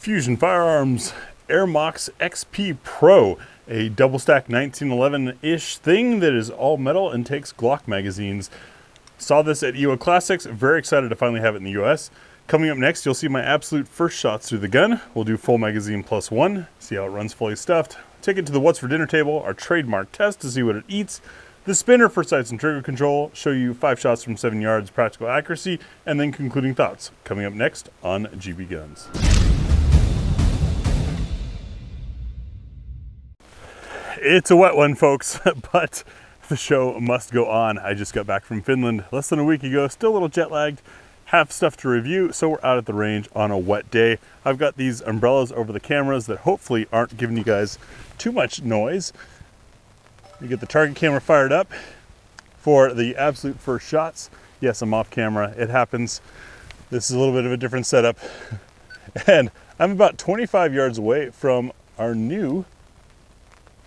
Fusion Firearms Ermox XP Pro, a double stack 1911-ish thing that is all metal and takes Glock magazines. Saw this at EWA Classics, very excited to finally have it in the US. Coming up next, you'll see my absolute first shots through the gun. We'll do full magazine +1, see how it runs fully stuffed, take it to the What's for Dinner table, our trademark test to see what it eats, the spinner for sights and trigger control, show you 5 shots from 7 yards, practical accuracy, and then concluding thoughts. Coming up next on GBGuns. It's a wet one, folks, but the show must go on. I just got back from Finland less than a week ago, still a little jet lagged, have stuff to review, so we're out at the range on a wet day. I've got these umbrellas over the cameras that hopefully aren't giving you guys too much noise. You get the target camera fired up for the absolute first shots. Yes, I'm off camera, it happens. This is a little bit of a different setup. And I'm about 25 yards away from our new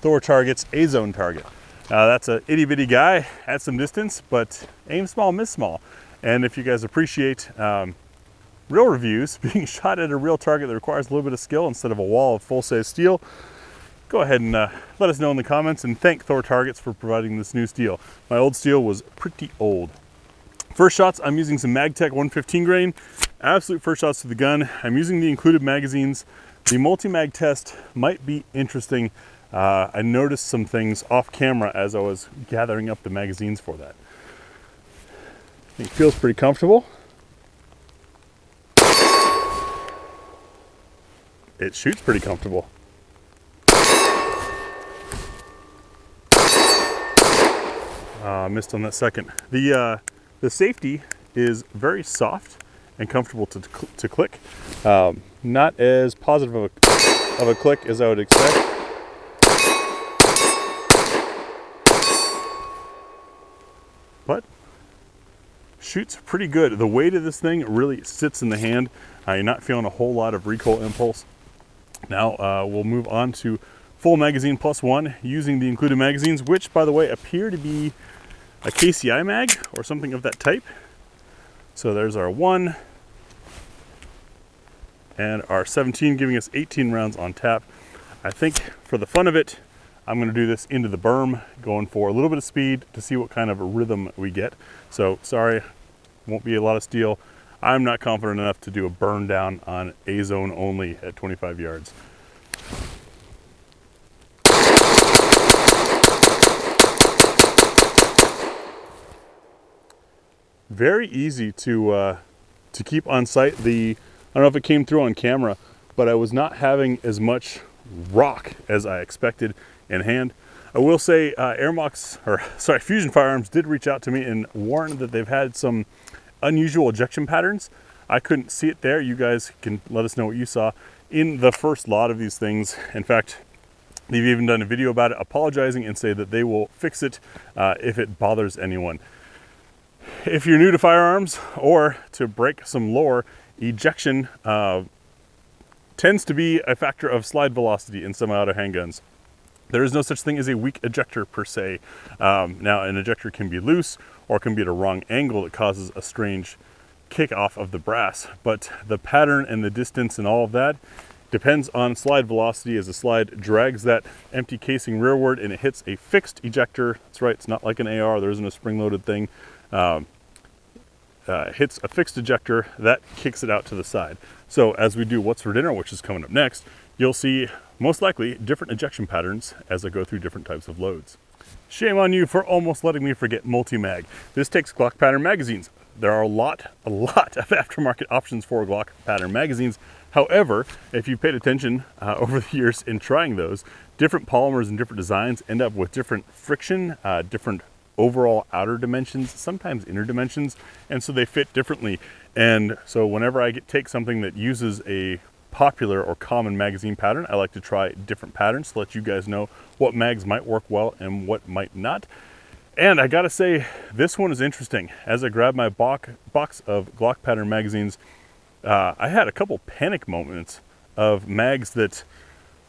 Thor Target's A-Zone target. That's a itty bitty guy at some distance, but aim small, miss small. And if you guys appreciate real reviews, being shot at a real target that requires a little bit of skill instead of a wall of full-size steel, go ahead and let us know in the comments, and thank Thor Targets for providing this new steel. My old steel was pretty old. First shots, I'm using some MagTech 115 grain. Absolute first shots to the gun. I'm using the included magazines. The multi-mag test might be interesting. I noticed some things off camera as I was gathering up the magazines for that. It feels pretty comfortable. It shoots pretty comfortable. Missed on that second. The safety is very soft and comfortable to click. Not as positive of a click as I would expect. But shoots pretty good. The weight of this thing really sits in the hand. You're not feeling a whole lot of recoil impulse. Now we'll move on to full magazine +1 using the included magazines, which by the way appear to be a KCI mag or something of that type. So there's our 1 and our 17, giving us 18 rounds on tap. I think for the fun of it, I'm going to do this into the berm, going for a little bit of speed to see what kind of a rhythm we get. So sorry, won't be a lot of steel. I'm not confident enough to do a burn down on A-Zone only at 25 yards. Very easy to keep on sight. I don't know if it came through on camera, but I was not having as much rock as I expected in hand. I will say Fusion Firearms did reach out to me and warn that they've had some unusual ejection patterns. I couldn't see it there. You guys can let us know what you saw in the first lot of these things. In fact, they've even done a video about it, apologizing and say that they will fix it if it bothers anyone. If you're new to firearms, or to break some lore, ejection tends to be a factor of slide velocity in semi-auto handguns. There is no such thing as a weak ejector per se. Now an ejector can be loose or can be at a wrong angle that causes a strange kick off of the brass, but the pattern and the distance and all of that depends on slide velocity. As the slide drags that empty casing rearward and it hits a fixed ejector, that's right, it's not like an AR, there isn't a spring-loaded thing, hits a fixed ejector, that kicks it out to the side. So as we do What's for Dinner, which is coming up next, you'll see most likely different ejection patterns as I go through different types of loads. Shame on you for almost letting me forget multi-mag. This takes Glock pattern magazines. There are a lot of aftermarket options for Glock pattern magazines. However, if you paid attention over the years in trying those, different polymers and different designs end up with different friction, different overall outer dimensions, sometimes inner dimensions, and so they fit differently. And so whenever I take something that uses a popular or common magazine pattern, I like to try different patterns to let you guys know what mags might work well and what might not. And I gotta say, this one is interesting. As I grabbed my box of Glock pattern magazines, I had a couple panic moments of mags that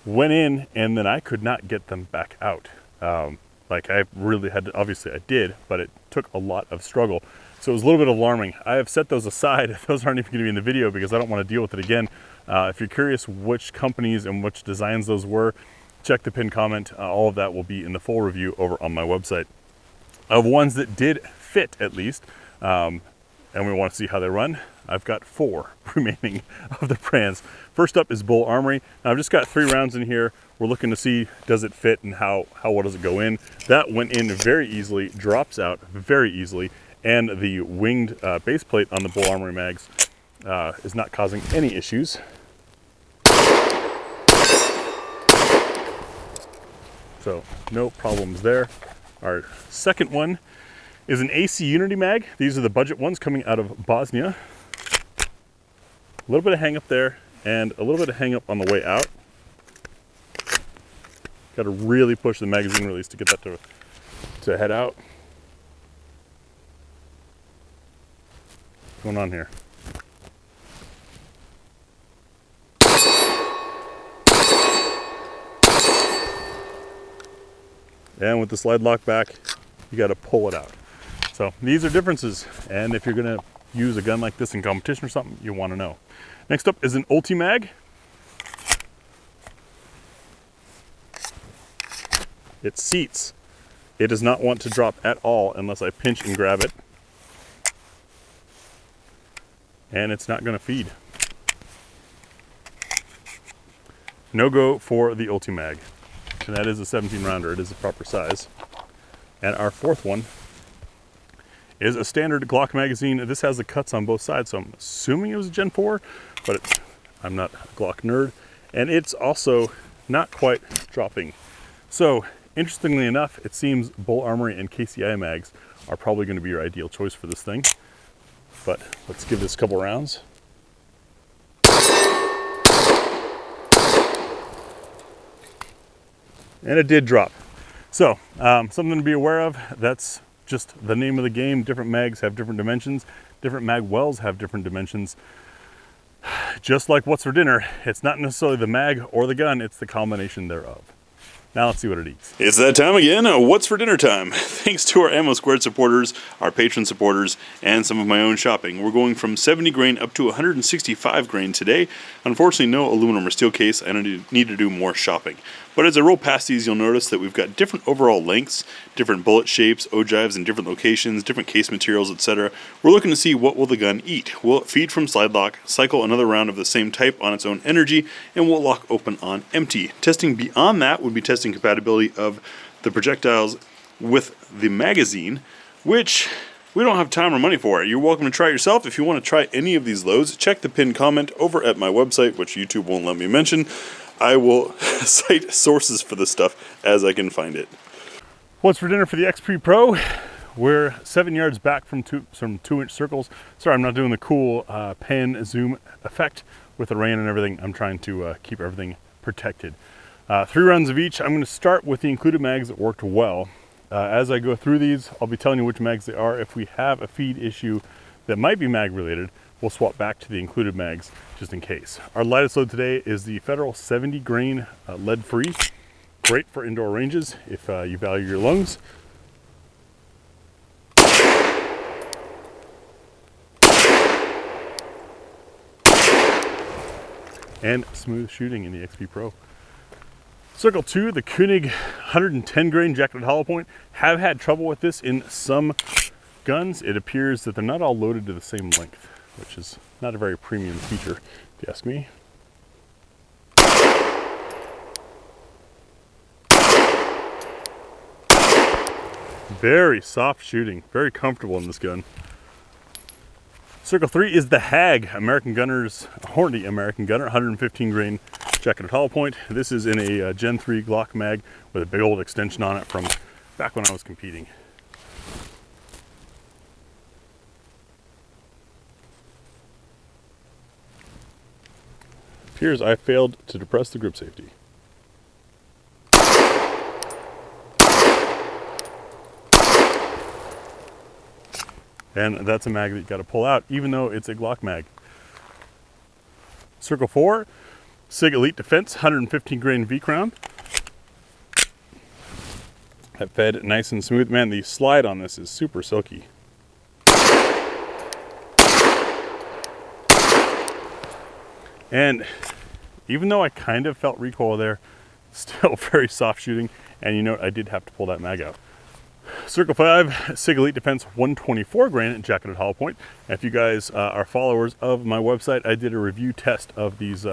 went in and then I could not get them back out. Like I really had to, obviously I did, but it took a lot of struggle. So it was a little bit alarming. I have set those aside. Those aren't even going to be in the video because I don't want to deal with it again. If you're curious which companies and which designs those were, check the pinned comment. All of that will be in the full review over on my website. Of ones that did fit, at least, and we want to see how they run, I've got 4 remaining of the brands. First up is Bull Armory. Now I've just got 3 rounds in here. We're looking to see, does it fit and how well does it go in. That went in very easily, drops out very easily, and the winged base plate on the Bull Armory mags is not causing any issues. So no problems there. Our second one is an AC Unity mag. These are the budget ones coming out of Bosnia. A little bit of hang up there and a little bit of hang up on the way out. Got to really push the magazine release to get that to head out. What's going on here? And with the slide lock back, you got to pull it out. So these are differences, and if you're going to use a gun like this in competition or something, you want to know. Next up is an Ultimag. It seats. It does not want to drop at all unless I pinch and grab it. And it's not going to feed. No go for the Ultimag. And that is a 17 rounder. It is a proper size. And our fourth one is a standard Glock magazine. This has the cuts on both sides, so I'm assuming it was a Gen 4, but I'm not a Glock nerd. And it's also not quite dropping. So, interestingly enough, it seems Bull Armory and KCI mags are probably going to be your ideal choice for this thing. But let's give this a couple rounds. And it did drop. So, something to be aware of. That's just the name of the game. Different mags have different dimensions. Different mag wells have different dimensions. Just like what's for dinner, it's not necessarily the mag or the gun, it's the combination thereof. Now let's see what it eats. It's that time again. What's for dinner time? Thanks to our Ammo Squared supporters, our patron supporters, and some of my own shopping. We're going from 70 grain up to 165 grain today. Unfortunately, no aluminum or steel case. I need to do more shopping. But as I roll past these, you'll notice that we've got different overall lengths, different bullet shapes, ogives in different locations, different case materials, etc. We're looking to see what will the gun eat. Will it feed from slide lock, cycle another round of the same type on its own energy, and will it lock open on empty? Testing beyond that would be testing compatibility of the projectiles with the magazine, which we don't have time or money for. You're welcome to try it yourself. If you want to try any of these loads, check the pinned comment over at my website, which YouTube won't let me mention. I will cite sources for this stuff as I can find it. What's for dinner for the XP Pro? We're 7 yards back from some 2-inch circles. Sorry, I'm not doing the cool pan zoom effect with the rain and everything. I'm trying to keep everything protected. 3 rounds of each. I'm going to start with the included mags that worked well. As I go through these, I'll be telling you which mags they are. If we have a feed issue that might be mag related, we'll swap back to the included mags just in case. Our lightest load today is the Federal 70 grain lead free. Great for indoor ranges if you value your lungs. And smooth shooting in the XP Pro. Circle 2, the Koenig 110 grain jacketed hollow point. Have had trouble with this in some guns. It appears that they're not all loaded to the same length, which is not a very premium feature, if you ask me. Very soft shooting, very comfortable in this gun. Circle 3 is the Hag American Gunner's Hornady American Gunner 115 grain jacketed hollow point. This is in a Gen 3 Glock mag with a big old extension on it from back when I was competing. Appears I failed to depress the grip safety. And that's a mag that you got to pull out, even though it's a Glock mag. Circle 4, Sig Elite Defense 115 grain V-Crown. That fed nice and smooth. Man, the slide on this is super silky. And even though I kind of felt recoil there, still very soft shooting. And you know what? I did have to pull that mag out. Circle 5, SIG Elite Defense 124 grain jacketed hollow point. And if you guys are followers of my website, I did a review test of these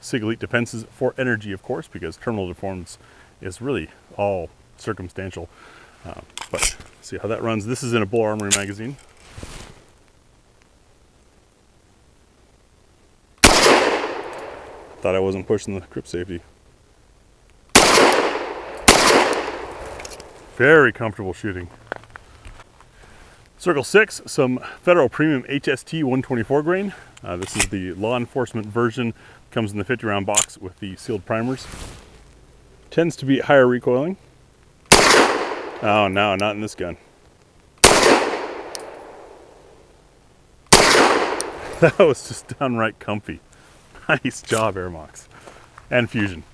SIG Elite Defenses for energy, of course, because terminal deformance is really all circumstantial. But see how that runs. This is in a Bull Armory magazine. Thought I wasn't pushing the grip safety. Very comfortable shooting. Circle 6, some Federal Premium HST 124 grain. This is the law enforcement version. Comes in the 50 round box with the sealed primers. Tends to be higher recoiling. Oh no, not in this gun. That was just downright comfy. Nice job, Ermox. And Fusion.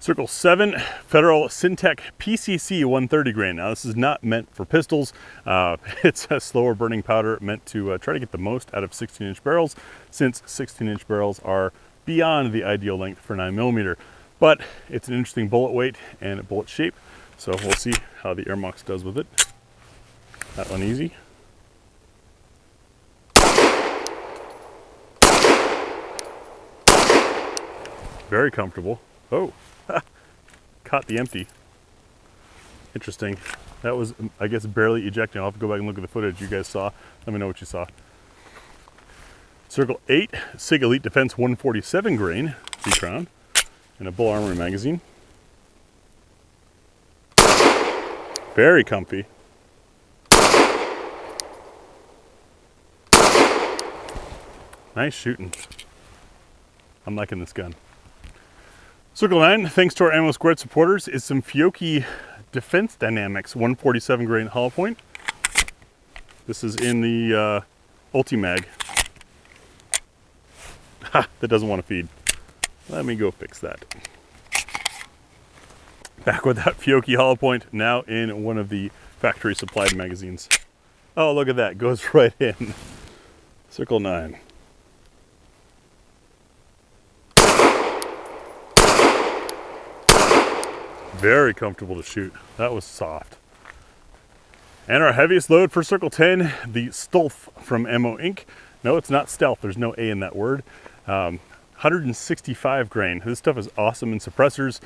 Circle 7, Federal Syntec PCC 130 grain. Now this is not meant for pistols. It's a slower burning powder meant to try to get the most out of 16-inch barrels, since 16-inch barrels are beyond the ideal length for 9mm. But it's an interesting bullet weight and bullet shape, so we'll see how the Ermox does with it. That one easy. Very comfortable. Oh, caught the empty. Interesting. That was, I guess, barely ejecting. I'll have to go back and look at the footage you guys saw. Let me know what you saw. Circle 8, SIG Elite Defense 147 grain, C-Crown, in a Bull Armory magazine. Very comfy. Nice shooting. I'm liking this gun. Circle 9, thanks to our Ammo Squared supporters, is some Fiocchi Defense Dynamics 147 grain hollow point. This is in the Ultimag. Ha! That doesn't want to feed. Let me go fix that. Back with that Fiocchi hollow point, now in one of the factory supplied magazines. Oh, look at that, goes right in. Circle 9. Very comfortable to shoot. That was soft. And our heaviest load for Circle 10, the Stolf from Ammo Inc. No, it's not stealth. There's no A in that word. 165 grain. This stuff is awesome in suppressors.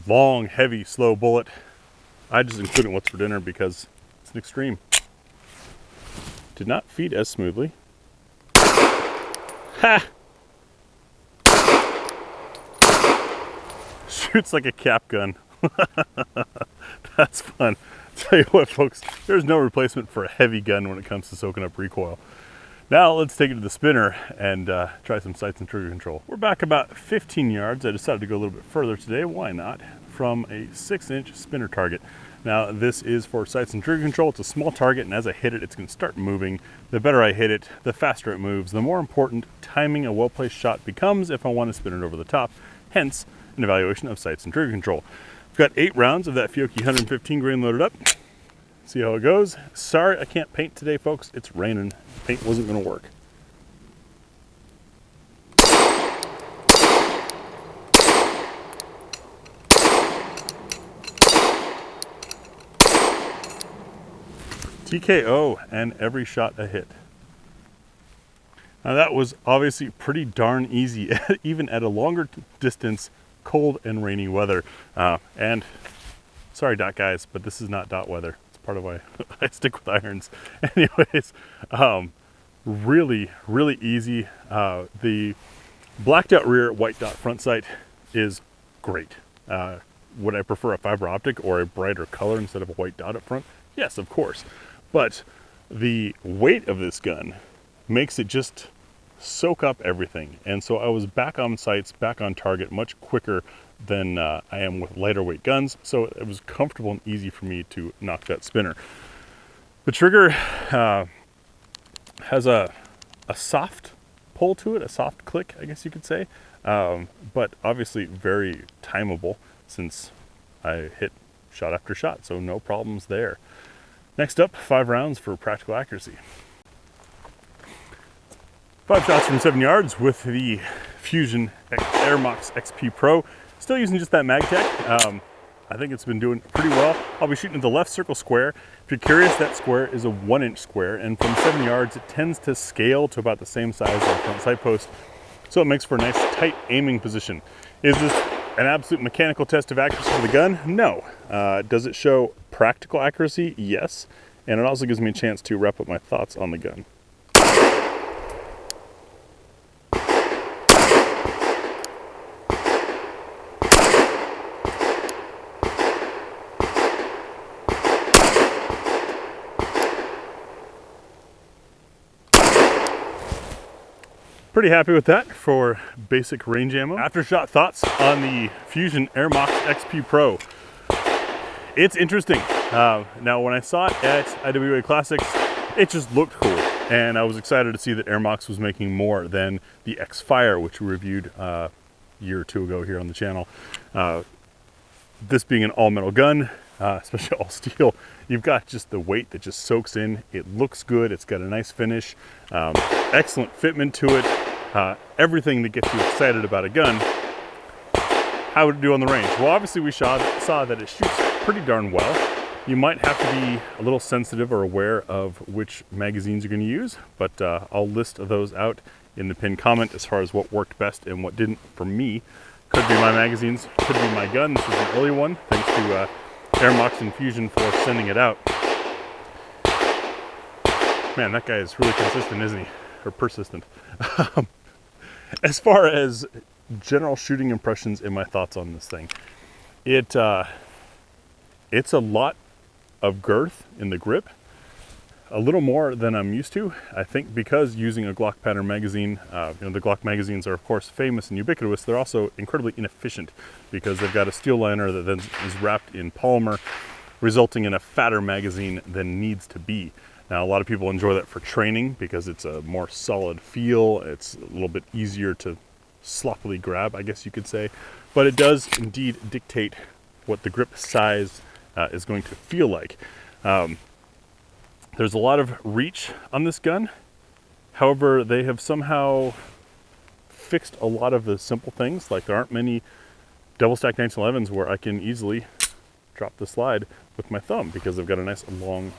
Long, heavy, slow bullet. I just include it in what's for dinner because it's an extreme. Did not feed as smoothly. Ha! Shoots like a cap gun. That's fun. Tell you what, folks, there's no replacement for a heavy gun when it comes to soaking up recoil. Now let's take it to the spinner and try some sights and trigger control. We're back about 15 yards. I decided to go a little bit further today. Why not? From a 6-inch spinner target. Now this is for sights and trigger control. It's a small target, and as I hit it, it's going to start moving. The better I hit it, the faster it moves. The more important timing a well-placed shot becomes if I want to spin it over the top. Hence, an evaluation of sights and trigger control. I've got 8 rounds of that Fiocchi 115 grain loaded up. See how it goes. Sorry I can't paint today, folks. It's raining. Paint wasn't going to work. TKO, and every shot a hit. Now that was obviously pretty darn easy, even at a longer distance, cold and rainy weather. And sorry dot guys, but this is not dot weather. It's part of why I stick with irons. Anyways, really, really easy. The blacked out rear, white dot front sight is great. Would I prefer a fiber optic or a brighter color instead of a white dot up front? Yes, of course. But the weight of this gun makes it just soak up everything. And so I was back on sights, back on target much quicker than I am with lighter weight guns. So it was comfortable and easy for me to knock that spinner. The trigger has a soft pull to it, a soft click, I guess you could say. But obviously very timeable since I hit shot after shot, so no problems there. Next up, 5 rounds for practical accuracy. 5 shots from 7 yards with the Fusion Ermox XP Pro. Still using just that mag tech. I think it's been doing pretty well. I'll be shooting at the left circle square. If you're curious, that square is a 1-inch square, and from 7 yards, it tends to scale to about the same size as the front sight post. So it makes for a nice tight aiming position. Is this an absolute mechanical test of accuracy for the gun? No. Does it show practical accuracy? Yes. And it also gives me a chance to wrap up my thoughts on the gun. Pretty happy with that for basic range ammo. Aftershot thoughts on the Fusion Ermox XP Pro. It's interesting. Now when I saw it at IWA Classics, it just looked cool. And I was excited to see that Ermox was making more than the X-Fire, which we reviewed a year or two ago here on the channel. This being an all metal gun, especially all steel, you've got just the weight that just soaks in. It looks good. It's got a nice finish, excellent fitment to it, everything that gets you excited about a gun. How would it do on the range? Well, obviously we saw that it shoots pretty darn well. You might have to be a little sensitive or aware of which magazines you're going to use, but I'll list those out in the pinned comment as far as what worked best and what didn't for me. Could be my magazines, could be my gun. This was an early one. Thanks to Ermox and Fusion for sending it out. Man, that guy is really consistent, isn't he? Or persistent. As far as general shooting impressions and my thoughts on this thing, it's a lot of girth in the grip, a little more than I'm used to. I think because using a Glock pattern magazine, the Glock magazines are of course famous and ubiquitous. They're also incredibly inefficient because they've got a steel liner that then is wrapped in polymer, resulting in a fatter magazine than needs to be. Now, a lot of people enjoy that for training because it's a more solid feel. It's a little bit easier to sloppily grab, I guess you could say, but it does indeed dictate what the grip size is going to feel like. There's a lot of reach on this gun. However, they have somehow fixed a lot of the simple things. Like there aren't many double stack 1911s where I can easily drop the slide with my thumb because I've got a nice long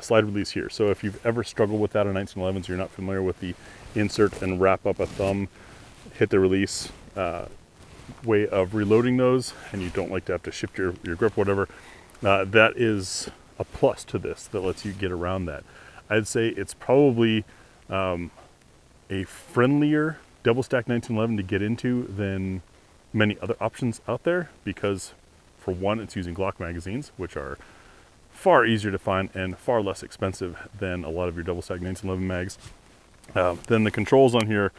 slide release here. So if you've ever struggled with that on 1911s, you're not familiar with the insert and wrap up a thumb, hit the release way of reloading those, and you don't like to have to shift your grip, whatever, that is a plus to this that lets you get around that. I'd say it's probably a friendlier double stack 1911 to get into than many other options out there because, for one, it's using Glock magazines, which are far easier to find and far less expensive than a lot of your double stack 1911 mags. Then the controls on here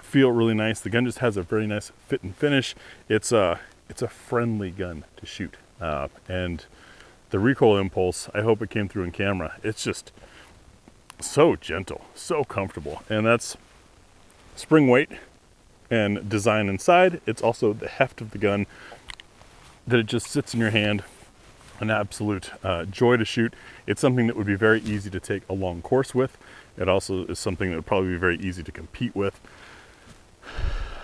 feel really nice. The gun just has a very nice fit and finish. It's a friendly gun to shoot, and the recoil impulse, I hope it came through in camera. It's just so gentle, so comfortable, and that's spring weight and design inside. It's also the heft of the gun that it just sits in your hand. An absolute joy to shoot. It's something that would be very easy to take a long course with. It also is something that would probably be very easy to compete with.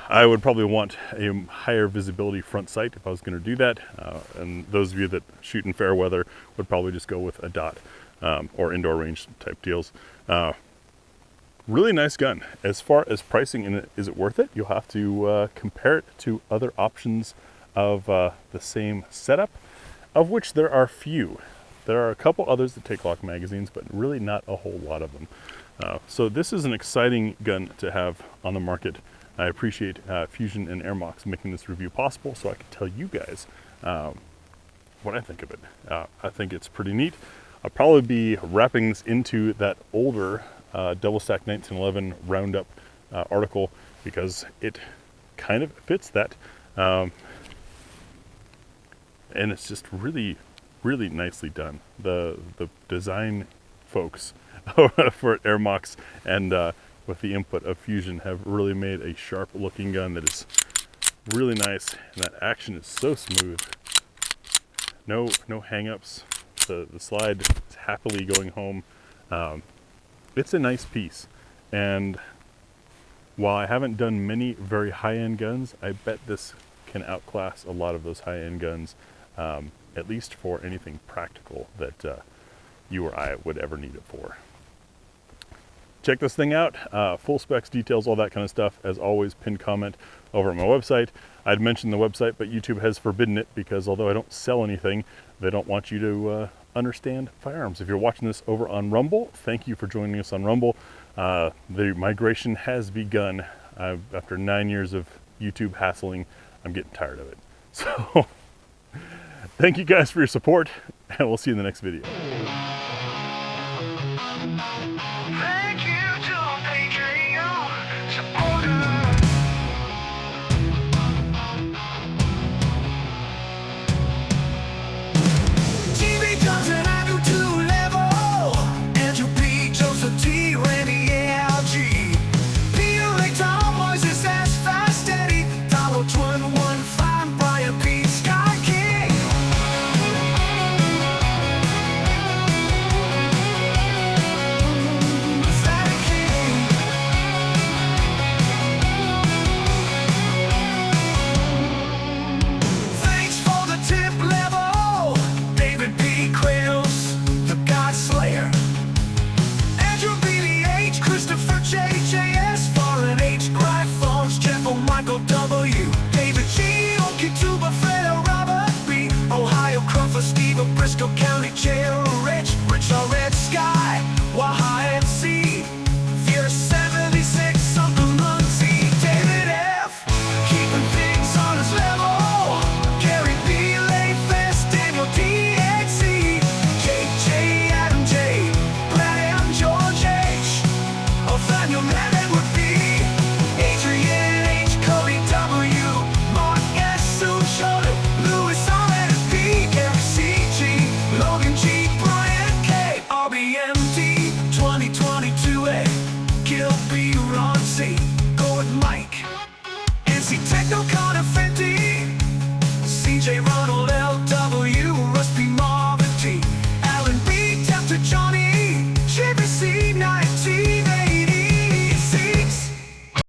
I would probably want a higher visibility front sight if I was going to do that. And those of you that shoot in fair weather would probably just go with a dot or indoor range type deals. Really nice gun. As far as pricing in it, is it worth it? You'll have to compare it to other options of the same setup, of which there are few. There are a couple others that take Glock magazines, but really not a whole lot of them. So this is an exciting gun to have on the market. I appreciate Fusion and Ermox making this review possible so I can tell you guys what I think of it. I think it's pretty neat. I'll probably be wrapping this into that older double stack 1911 roundup article because it kind of fits that. And it's just really, really nicely done. The design folks for Ermox and with the input of Fusion have really made a sharp looking gun that is really nice, and that action is so smooth. No hang-ups. The slide is happily going home. It's a nice piece, and While I haven't done many very high-end guns, I bet this can outclass a lot of those high-end guns, at least for anything practical that you or I would ever need it for. Check this thing out, full specs, details, all that kind of stuff. As always, pinned comment over at my website. I'd mentioned the website, but YouTube has forbidden it because although I don't sell anything, they don't want you to understand firearms. If you're watching this over on Rumble, thank you for joining us on Rumble. The migration has begun. After 9 years of YouTube hassling, I'm getting tired of it. So thank you guys for your support, and we'll see you in the next video.